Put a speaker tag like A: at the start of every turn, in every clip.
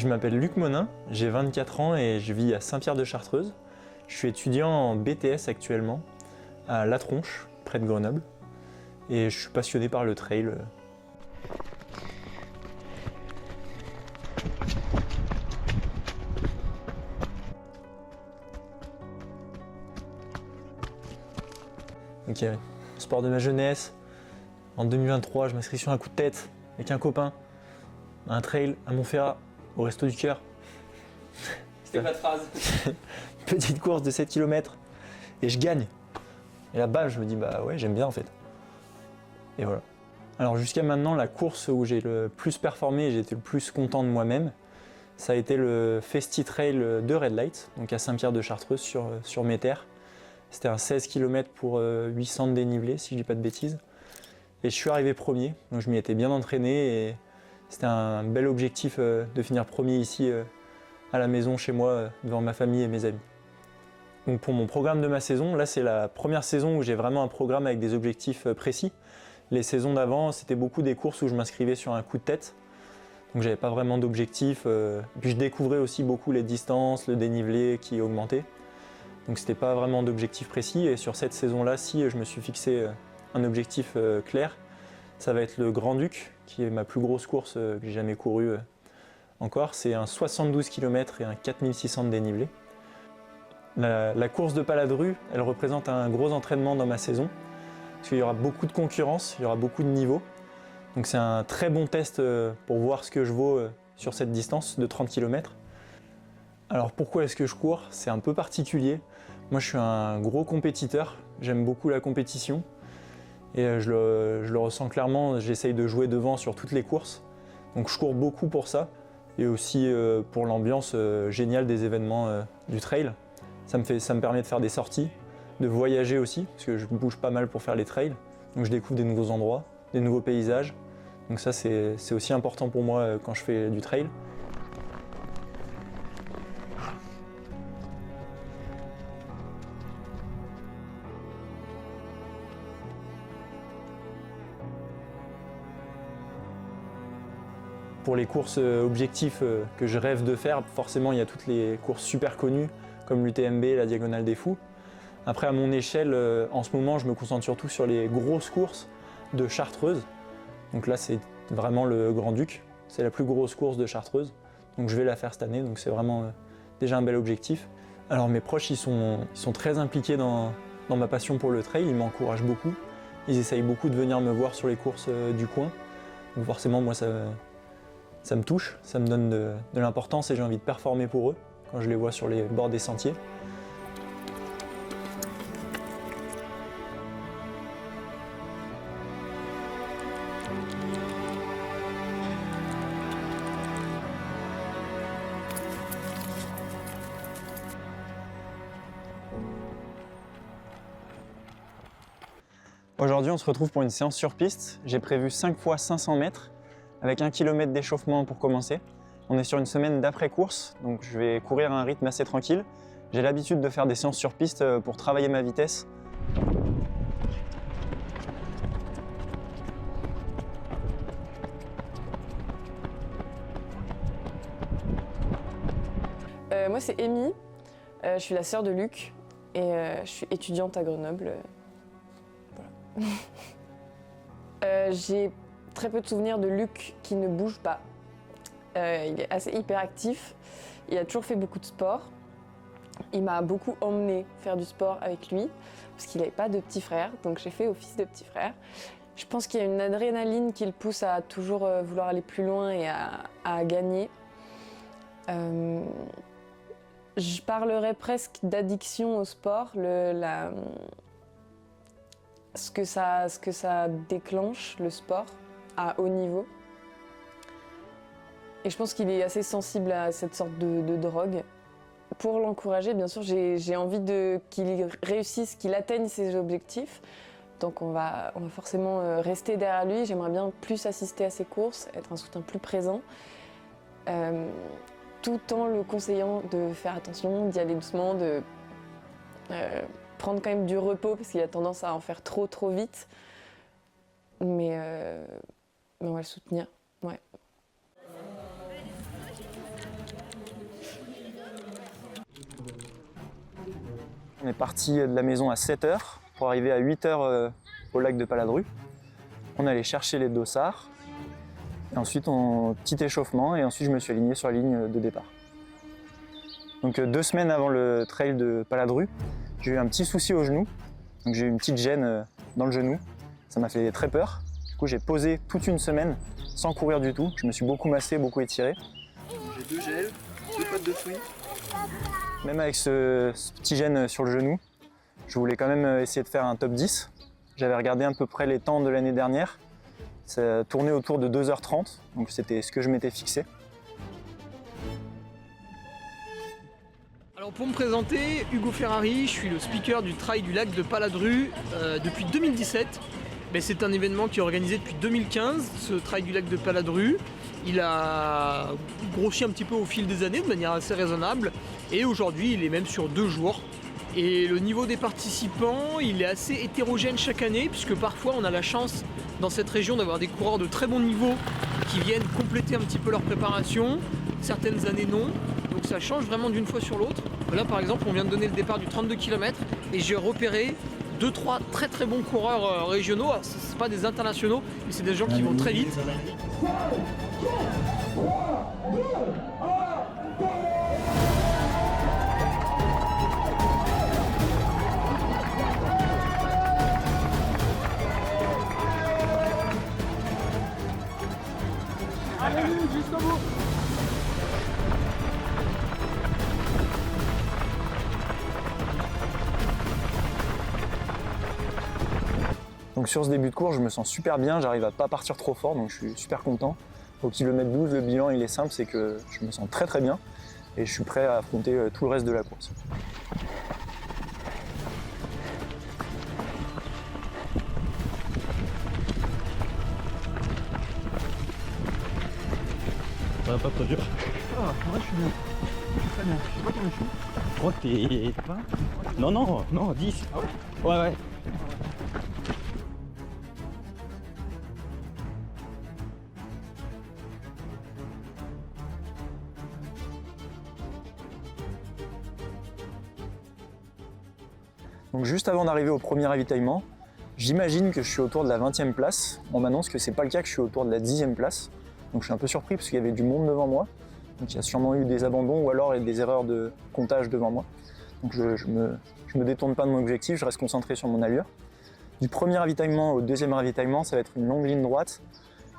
A: Je m'appelle Luc Monin, j'ai 24 ans et je vis à Saint-Pierre-de-Chartreuse. Je suis étudiant en BTS actuellement à La Tronche, près de Grenoble. Et je suis passionné par le trail. Ok, sport de ma jeunesse. En 2023, je m'inscris sur un coup de tête avec un copain, à un trail à Montferrat, au Resto du Cœur.
B: C'était pas de phrase.
A: Petite course de 7 km et je gagne. Et là, bam, je me dis, bah ouais, j'aime bien en fait. Et voilà. Alors jusqu'à maintenant, la course où j'ai le plus performé et j'ai été le plus content de moi-même, ça a été le Festi Trail de Red Light, donc à Saint-Pierre-de-Chartreuse sur mes terres. C'était un 16 km pour 800 de dénivelé, si je dis pas de bêtises. Et je suis arrivé premier, donc je m'y étais bien entraîné et c'était un bel objectif de finir premier ici à la maison, chez moi, devant ma famille et mes amis. Donc pour mon programme de ma saison, là c'est la première saison où j'ai vraiment un programme avec des objectifs précis. Les saisons d'avant, c'était beaucoup des courses où je m'inscrivais sur un coup de tête. Donc j'avais pas vraiment d'objectif. Puis je découvrais aussi beaucoup les distances, le dénivelé qui augmentait. Donc c'était pas vraiment d'objectif précis. Et sur cette saison-là, si je me suis fixé un objectif clair, ça va être le Grand Duc, qui est ma plus grosse course que j'ai jamais courue encore. C'est un 72 km et un 4600 de dénivelé. La course de Paladru, elle représente un gros entraînement dans ma saison, parce qu'il y aura beaucoup de concurrence, il y aura beaucoup de niveaux. Donc c'est un très bon test pour voir ce que je vaux sur cette distance de 30 km. Alors pourquoi est-ce que je cours? C'est un peu particulier. Moi je suis un gros compétiteur, j'aime beaucoup la compétition. Et je le ressens clairement, j'essaye de jouer devant sur toutes les courses. Donc je cours beaucoup pour ça, et aussi pour l'ambiance géniale des événements du trail. Ça me permet de faire des sorties, de voyager aussi, parce que je bouge pas mal pour faire les trails. Donc je découvre des nouveaux endroits, des nouveaux paysages. Donc ça c'est aussi important pour moi quand je fais du trail. Pour les courses objectifs que je rêve de faire, forcément il y a toutes les courses super connues, comme l'UTMB, la Diagonale des Fous. Après, à mon échelle, en ce moment, je me concentre surtout sur les grosses courses de Chartreuse. Donc là, c'est vraiment le Grand Duc. C'est la plus grosse course de Chartreuse. Donc je vais la faire cette année, donc c'est vraiment déjà un bel objectif. Alors mes proches, ils sont très impliqués dans ma passion pour le trail, ils m'encouragent beaucoup. Ils essayent beaucoup de venir me voir sur les courses du coin. Donc forcément, moi, ça me touche, ça me donne de l'importance et j'ai envie de performer pour eux quand je les vois sur les bords des sentiers. Aujourd'hui, on se retrouve pour une séance sur piste. J'ai prévu 5 fois 500 mètres avec 1 km d'échauffement pour commencer. On est sur une semaine d'après-course, donc je vais courir à un rythme assez tranquille. J'ai l'habitude de faire des séances sur piste pour travailler ma vitesse.
C: Moi c'est Amy, je suis la sœur de Luc et je suis étudiante à Grenoble. Voilà. J'ai très peu de souvenirs de Luc qui ne bouge pas. Il est assez hyperactif, il a toujours fait beaucoup de sport. Il m'a beaucoup emmené faire du sport avec lui parce qu'il n'avait pas de petit frère, donc j'ai fait office de petit frère. Je pense qu'il y a une adrénaline qui le pousse à toujours vouloir aller plus loin et à gagner. Je parlerais presque d'addiction au sport, ce que ça déclenche, le sport, à haut niveau. Et je pense qu'il est assez sensible à cette sorte de drogue. Pour l'encourager, bien sûr, j'ai envie qu'il réussisse, qu'il atteigne ses objectifs. Donc on va forcément rester derrière lui. J'aimerais bien plus assister à ses courses, être un soutien plus présent. Tout en le conseillant de faire attention, d'y aller doucement, de prendre quand même du repos parce qu'il a tendance à en faire trop vite. Mais on va le soutenir, ouais.
A: On est parti de la maison à 7h pour arriver à 8h au lac de Paladru. On allait chercher les dossards. Et ensuite, petit échauffement, et ensuite je me suis aligné sur la ligne de départ. Donc 2 semaines avant le trail de Paladru, j'ai eu un petit souci au genou. Donc j'ai eu une petite gêne dans le genou. Ça m'a fait très peur. Du coup, j'ai posé toute une semaine sans courir du tout. Je me suis beaucoup massé, beaucoup étiré.
B: J'ai 2 gels, 2 pâtes de fruits.
A: Même avec ce petit gène sur le genou, je voulais quand même essayer de faire un top 10. J'avais regardé à peu près les temps de l'année dernière. Ça tournait autour de 2h30, donc c'était ce que je m'étais fixé.
D: Alors pour me présenter, Hugo Ferrari, je suis le speaker du Trail du lac de Paladru depuis 2017. Mais c'est un événement qui est organisé depuis 2015, ce Trail du lac de Paladru. Il a grossi un petit peu au fil des années de manière assez raisonnable et aujourd'hui il est même sur 2 jours. Et le niveau des participants, il est assez hétérogène chaque année puisque parfois on a la chance dans cette région d'avoir des coureurs de très bon niveau qui viennent compléter un petit peu leur préparation. Certaines années non, donc ça change vraiment d'une fois sur l'autre. Là par exemple on vient de donner le départ du 32 km et j'ai repéré 2-3 très très bons coureurs régionaux. C'est pas des internationaux mais c'est des gens qui vont très vite. Allez, jusqu'au bout.
A: Donc sur ce début de course, je me sens super bien, j'arrive à pas partir trop fort, donc je suis super content. Au kilomètre 12, le bilan il est simple, c'est que je me sens très très bien et je suis prêt à affronter tout le reste de la course.
E: Ça va pas trop dur.
D: Ah, moi je suis bien. Très bien. Je sais pas combien je suis.
E: Je crois que t'es 20. Non, 10.
D: Ah ouais?
E: Ouais.
A: Donc juste avant d'arriver au premier ravitaillement, j'imagine que je suis autour de la 20e place. On m'annonce que c'est pas le cas, que je suis autour de la 10e place. Donc je suis un peu surpris parce qu'il y avait du monde devant moi. Donc il y a sûrement eu des abandons ou alors des erreurs de comptage devant moi. Donc je me détourne pas de mon objectif, je reste concentré sur mon allure. Du premier ravitaillement au deuxième ravitaillement, ça va être une longue ligne droite,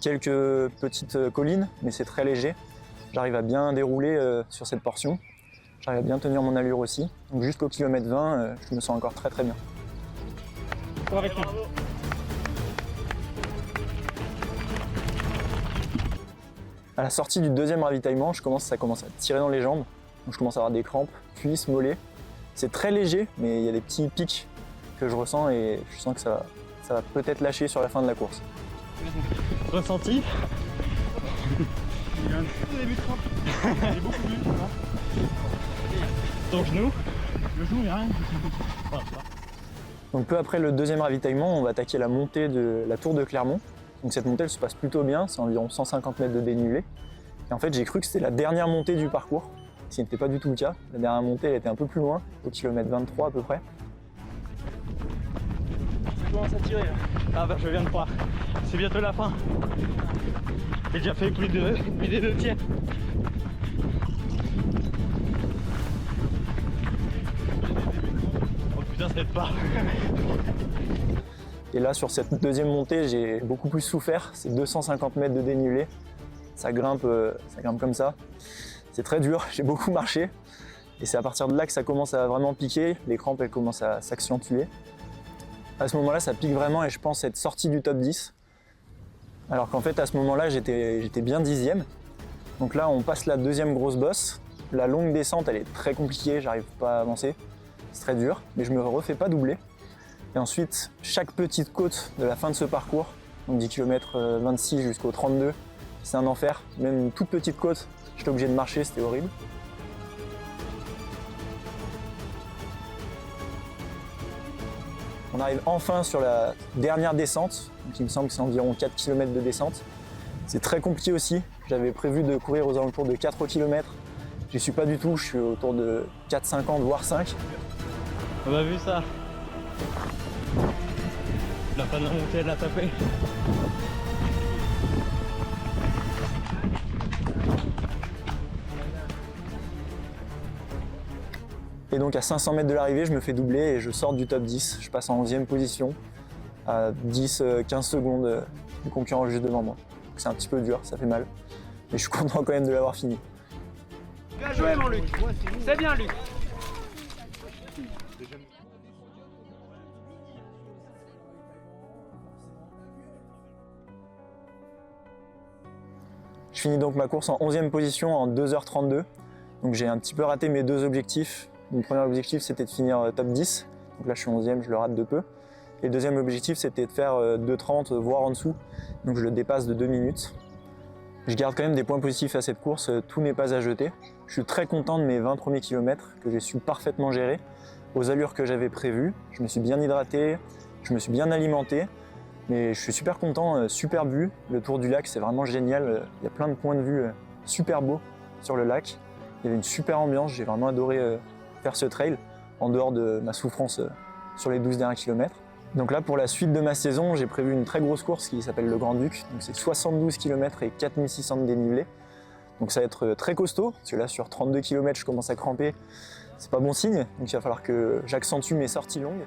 A: quelques petites collines, mais c'est très léger. J'arrive à bien dérouler sur cette portion. J'arrive à bien tenir mon allure aussi. Donc jusqu'au kilomètre 20, je me sens encore très très bien.
E: Avec nous.
A: À la sortie du deuxième ravitaillement, ça commence à tirer dans les jambes. Donc je commence à avoir des crampes, cuisses, mollets. C'est très léger, mais il y a des petits pics que je ressens et je sens que ça va peut-être lâcher sur la fin de la course.
E: Ressenti?
D: Il y a un tout début de crampe. Il est beaucoup plus.
E: Ton genou?
D: Le genou, il n'y a rien.
A: Donc peu après le deuxième ravitaillement, on va attaquer la montée de la tour de Clermont. Donc cette montée elle se passe plutôt bien, c'est environ 150 mètres de dénivelé. Et en fait j'ai cru que c'était la dernière montée du parcours, ce qui n'était pas du tout le cas. La dernière montée elle était un peu plus loin, au kilomètre 23 à peu près.
E: Ça commence à tirer là. Ah bah je viens de croire. C'est bientôt la fin. J'ai déjà fait plus des 2 tiers. Oh putain ça aide pas.
A: Et là sur cette deuxième montée j'ai beaucoup plus souffert, c'est 250 mètres de dénivelé. Ça grimpe comme ça. C'est très dur, j'ai beaucoup marché. Et c'est à partir de là que ça commence à vraiment piquer, les crampes elles commencent à s'accentuer. À ce moment-là ça pique vraiment et je pense être sorti du top 10. Alors qu'en fait à ce moment-là j'étais bien 10e. Donc là on passe la deuxième grosse bosse. La longue descente elle est très compliquée, j'arrive pas à avancer. C'est très dur, mais je me refais pas doubler. Et ensuite, chaque petite côte de la fin de ce parcours, donc 10 km 26 jusqu'au 32, c'est un enfer. Même une toute petite côte, j'étais obligé de marcher, c'était horrible. On arrive enfin sur la dernière descente, donc il me semble que c'est environ 4 km de descente. C'est très compliqué aussi, j'avais prévu de courir aux alentours de 4 km. J'y suis pas du tout, je suis autour de 4,50 voire 5.
E: On a vu ça. La fin de la montée, elle l'a tapé.
A: Et donc à 500 mètres de l'arrivée, je me fais doubler et je sors du top 10. Je passe en 11e position à 10-15 secondes du concurrent juste devant moi. C'est un petit peu dur, ça fait mal. Mais je suis content quand même de l'avoir fini.
F: Bien joué mon Luc. C'est bien Luc.
A: Je finis donc ma course en 11e position en 2h32. Donc j'ai un petit peu raté mes deux objectifs. Mon premier objectif c'était de finir top 10. Donc là je suis 11e, je le rate de peu. Et le deuxième objectif c'était de faire 2h30 voire en dessous. Donc je le dépasse de 2 minutes. Je garde quand même des points positifs à cette course, tout n'est pas à jeter. Je suis très content de mes 20 premiers kilomètres que j'ai su parfaitement gérer aux allures que j'avais prévues. Je me suis bien hydraté, je me suis bien alimenté. Mais je suis super content, super vue. Le tour du lac, c'est vraiment génial. Il y a plein de points de vue super beaux sur le lac. Il y avait une super ambiance, j'ai vraiment adoré faire ce trail en dehors de ma souffrance sur les 12 derniers kilomètres. Donc là, pour la suite de ma saison, j'ai prévu une très grosse course qui s'appelle le Grand Duc. Donc c'est 72 km et 4600 de dénivelé. Donc ça va être très costaud, parce que là, sur 32 km, je commence à cramper. C'est pas bon signe, donc il va falloir que j'accentue mes sorties longues.